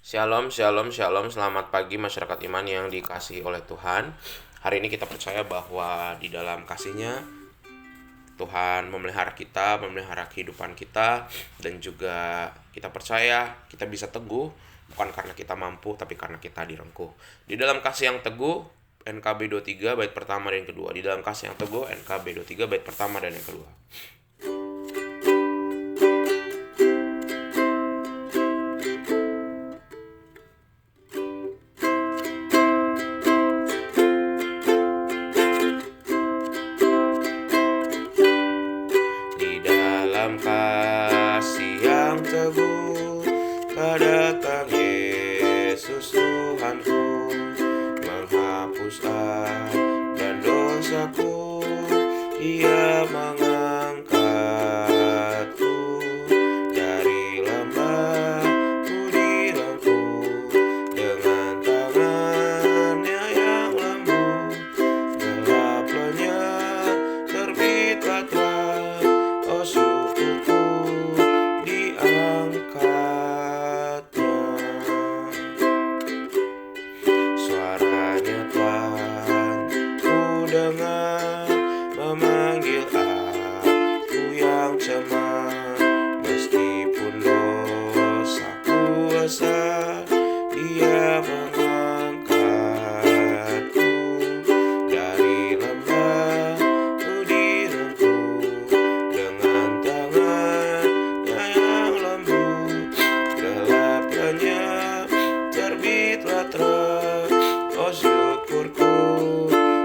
Shalom, shalom, shalom. Selamat pagi masyarakat iman yang dikasihi oleh Tuhan. Hari ini kita percaya bahwa di dalam kasih-Nya Tuhan memelihara kita, memelihara kehidupan kita, dan juga kita percaya kita bisa teguh bukan karena kita mampu tapi karena kita direngkuh. Di dalam kasih yang teguh, NKB 23 bait pertama dan yang kedua. Di dalam kasih yang teguh, NKB 23 bait pertama dan yang kedua. Di dalam kasih yang teguh, kau datang Yesus Tuhanku, menghapus aib dan dosaku. Ia mengangkatku dari lembah direngkuh dengan tangannya yang lembut. Gelap lenyap, terbitlah terang. Oh syukurku diangkatnya. Suaranya Tuhan ku dengar, memanggil aku yang cemar. Meskipun dosaku besar, Dia mengangkatku dari lembah direngkuh dengan tangannya yang lembut. Gelap lenyap, terbitlah terang. Oh syukurku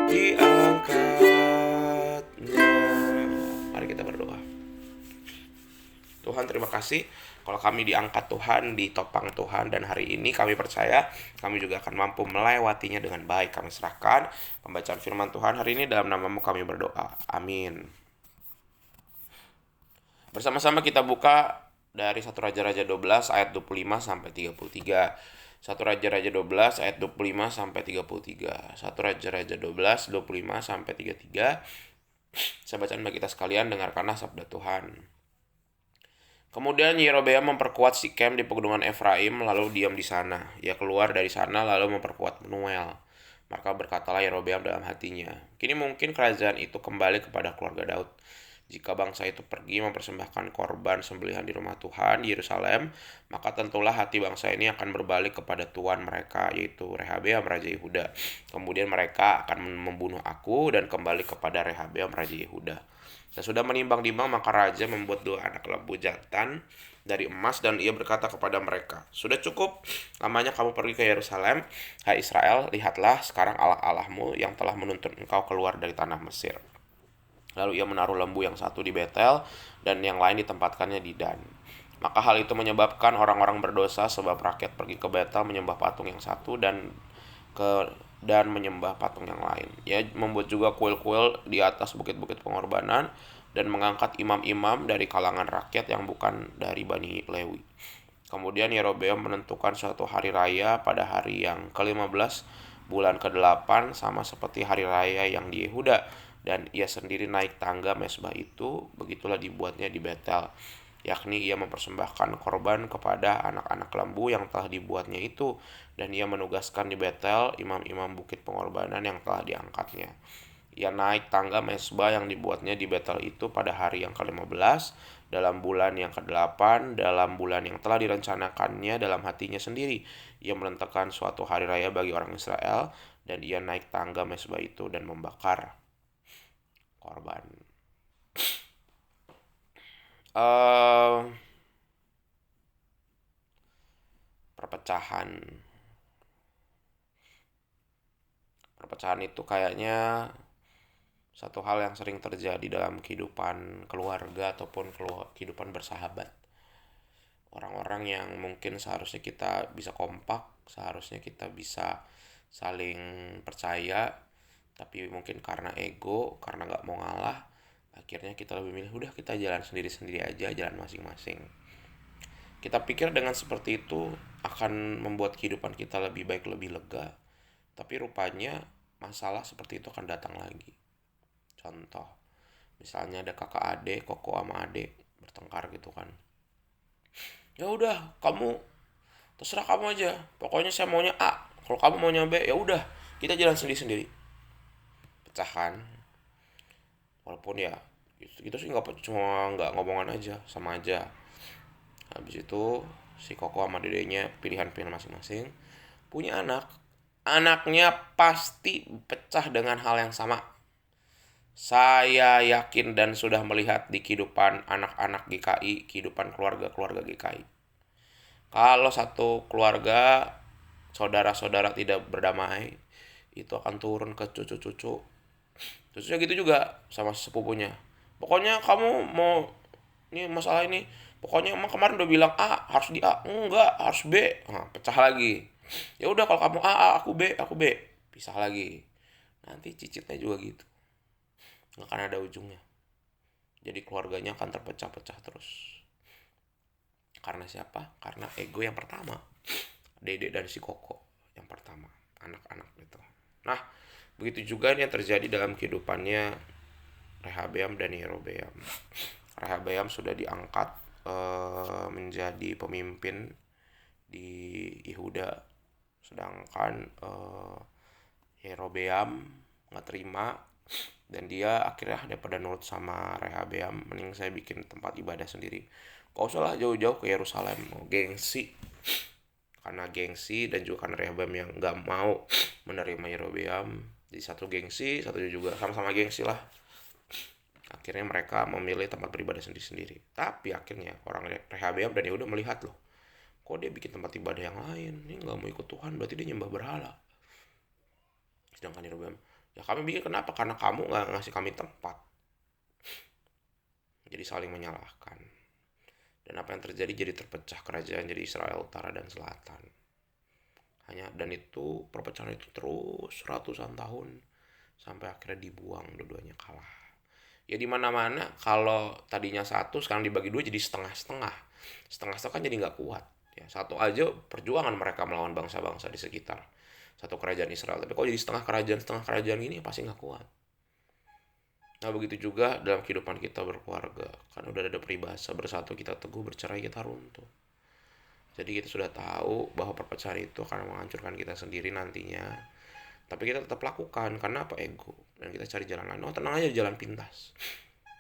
diangkatnya. Mari kita berdoa. Tuhan, terima kasih kalau kami diangkat Tuhan, ditopang Tuhan, dan hari ini kami percaya kami juga akan mampu melewatinya dengan baik. Kami serahkan pembacaan firman Tuhan hari ini dalam nama-Mu kami berdoa. Amin. Bersama-sama kita buka dari 1 Raja-Raja 12 ayat 25 sampai 33. 1 Raja-Raja 12 ayat 25 sampai 33. 1 Raja-Raja 12 25 sampai 33. Saya bacakan bagi kita sekalian, dengarkanlah sabda Tuhan. Kemudian Yerobeam memperkuat Sikem di pegunungan Efraim, lalu diam di sana. Ia keluar dari sana lalu memperkuat Penuel. Maka berkatalah Yerobeam dalam hatinya, kini mungkin kerajaan itu kembali kepada keluarga Daud. Jika bangsa itu pergi mempersembahkan korban sembelihan di rumah Tuhan di Yerusalem, maka tentulah hati bangsa ini akan berbalik kepada tuan mereka, yaitu Rehabeam Raja Yehuda. Kemudian mereka akan membunuh aku dan kembali kepada Rehabeam Raja Yehuda. Dan sudah menimbang-nimbang, maka raja membuat 2 anak lembu jantan dari emas, dan ia berkata kepada mereka, sudah cukup lamanya kamu pergi ke Yerusalem, hai Israel, lihatlah sekarang Allah-Allahmu yang telah menuntun engkau keluar dari tanah Mesir. Lalu ia menaruh lembu yang satu di Betel dan yang lain ditempatkannya di Dan. Maka hal itu menyebabkan orang-orang berdosa, sebab rakyat pergi ke Betel menyembah patung yang satu dan menyembah patung yang lain. Ia membuat juga kuil-kuil di atas bukit-bukit pengorbanan dan mengangkat imam-imam dari kalangan rakyat yang bukan dari Bani Lewi. Kemudian Yerobeam menentukan suatu hari raya pada hari yang ke-15 bulan ke-8 sama seperti hari raya yang di Yehuda, dan ia sendiri naik tangga mesbah itu. Begitulah dibuatnya di Betel, yakni ia mempersembahkan korban kepada anak-anak lembu yang telah dibuatnya itu, dan ia menugaskan di Betel imam-imam bukit pengorbanan yang telah diangkatnya. Ia naik tangga mesbah yang dibuatnya di Betel itu pada hari yang ke-15 dalam bulan yang ke-8 dalam bulan yang telah direncanakannya dalam hatinya sendiri. Ia menentukan suatu hari raya bagi orang Israel, dan ia naik tangga mesbah itu dan membakar korban. Perpecahan itu kayaknya satu hal yang sering terjadi dalam kehidupan keluarga ataupun kehidupan bersahabat. Orang-orang yang mungkin seharusnya kita bisa kompak, seharusnya kita bisa saling percaya, tapi mungkin karena ego, karena gak mau ngalah, akhirnya kita lebih milih udah kita jalan sendiri-sendiri aja, jalan masing-masing. Kita pikir dengan seperti itu akan membuat kehidupan kita lebih baik, lebih lega. Tapi rupanya masalah seperti itu akan datang lagi. Contoh, misalnya ada kakak adik, koko sama adik bertengkar gitu kan. Ya udah, kamu terserah kamu aja, pokoknya saya maunya A, kalau kamu maunya B, ya udah kita jalan sendiri-sendiri. Pecahan. Walaupun ya kita sih nggak ngomongan aja, sama aja. Habis itu si Koko sama dedenya pilihan-pilihan masing-masing, punya anak. Anaknya pasti pecah dengan hal yang sama. Saya yakin dan sudah melihat di kehidupan anak-anak GKI, kehidupan keluarga-keluarga GKI. Kalau satu keluarga, saudara-saudara tidak berdamai, itu akan turun ke cucu-cucu. Cucunya gitu juga sama sepupunya. Pokoknya kamu mau ini masalah ini, pokoknya emang kemarin udah bilang A, harus di A. Enggak, harus B. Nah, pecah lagi. Ya udah kalau kamu A, aku B. Pisah lagi. Nanti cicitnya juga gitu. Nggak akan ada ujungnya. Jadi keluarganya akan terpecah-pecah terus. Karena siapa? Karena ego yang pertama. Dede dan si Koko yang pertama. Anak-anak itu. Nah, begitu juga yang terjadi dalam kehidupannya Rehabeam dan Yerobeam. Rehabeam sudah diangkat menjadi pemimpin di Yehuda. Sedangkan Yerobeam nggak terima, dan dia akhirnya daripada nurut sama Rehabeam, mending saya bikin tempat ibadah sendiri, gak usah lah jauh-jauh ke Yerusalem. Gengsi, karena gengsi dan juga karena Rehabeam yang nggak mau menerima Yerobeam, jadi satu gengsi, satu juga sama-sama gengsi lah. Akhirnya mereka memilih tempat beribadah sendiri-sendiri. Tapi akhirnya orang Rehabeam dan Yehuda melihat, loh, kok dia bikin tempat ibadah yang lain, ini nggak mau ikut Tuhan, berarti dia nyembah berhala. Sedangkan Yerobeam, ya kami bikin kenapa? Karena kamu nggak ngasih kami tempat. Jadi saling menyalahkan. Dan apa yang terjadi, jadi terpecah kerajaan jadi Israel Utara dan Selatan. Dan itu perpecahan itu terus ratusan tahun sampai akhirnya dibuang, dua-duanya kalah. Ya di mana-mana kalau tadinya satu sekarang dibagi dua jadi setengah-setengah. Setengah-setengah kan jadi nggak kuat. Ya, satu aja perjuangan mereka melawan bangsa-bangsa di sekitar satu kerajaan Israel. Tapi kalau jadi setengah kerajaan gini pasti nggak kuat. Nah begitu juga dalam kehidupan kita berkeluarga. Kan udah ada peribahasa, bersatu kita teguh, bercerai kita runtuh. Jadi kita sudah tahu bahwa perpecahan itu akan menghancurkan kita sendiri nantinya. Tapi kita tetap lakukan, karena apa? Ego. Dan kita cari jalan lain. Oh tenang aja, jalan pintas.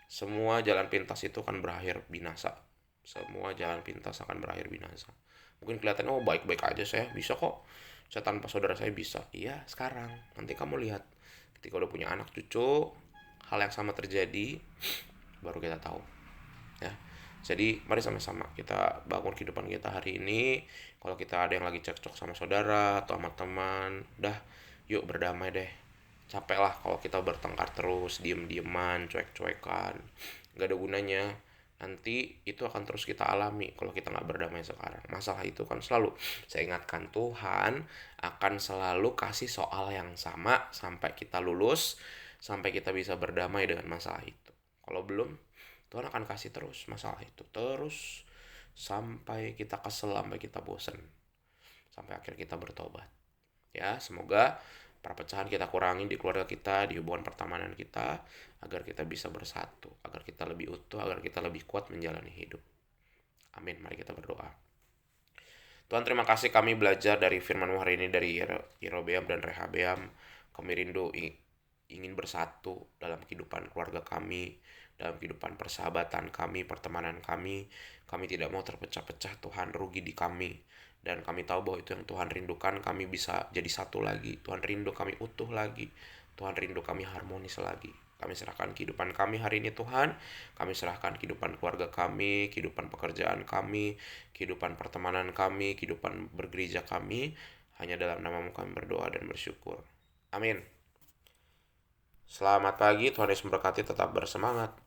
Semua jalan pintas itu akan berakhir binasa. Semua jalan pintas akan berakhir binasa. Mungkin kelihatan, oh baik-baik aja saya, bisa kok. Saya tanpa saudara saya bisa. Iya sekarang, nanti kamu lihat. Ketika udah punya anak cucu, hal yang sama terjadi, baru kita tahu. Ya. Jadi mari sama-sama kita bangun kehidupan kita hari ini. Kalau kita ada yang lagi cekcok sama saudara atau sama teman, udah yuk berdamai deh. Capek lah kalau kita bertengkar terus, diem-dieman, cuek-cuekan, gak ada gunanya. Nanti itu akan terus kita alami kalau kita gak berdamai sekarang. Masalah itu kan selalu, saya ingatkan, Tuhan akan selalu kasih soal yang sama sampai kita lulus, sampai kita bisa berdamai dengan masalah itu. Kalau belum, Tuhan akan kasih terus masalah itu, terus sampai kita kesel, sampai kita bosen, sampai akhir kita bertobat. Ya, semoga perpecahan kita kurangi di keluarga kita, di hubungan pertemanan kita, agar kita bisa bersatu, agar kita lebih utuh, agar kita lebih kuat menjalani hidup. Amin. Mari kita berdoa. Tuhan, terima kasih kami belajar dari firman-Mu hari ini dari Yerobeam dan Rehabeam. Kami rindu ingin bersatu dalam kehidupan keluarga kami, dalam kehidupan persahabatan kami, pertemanan kami. Kami tidak mau terpecah-pecah, Tuhan, rugi di kami. Dan kami tahu bahwa itu yang Tuhan rindukan, kami bisa jadi satu lagi. Tuhan rindu kami utuh lagi. Tuhan rindu kami harmonis lagi. Kami serahkan kehidupan kami hari ini, Tuhan. Kami serahkan kehidupan keluarga kami, kehidupan pekerjaan kami, kehidupan pertemanan kami, kehidupan bergereja kami. Hanya dalam nama-Mu kami berdoa dan bersyukur. Amin. Selamat pagi, Tuhan Yesus memberkati, tetap bersemangat.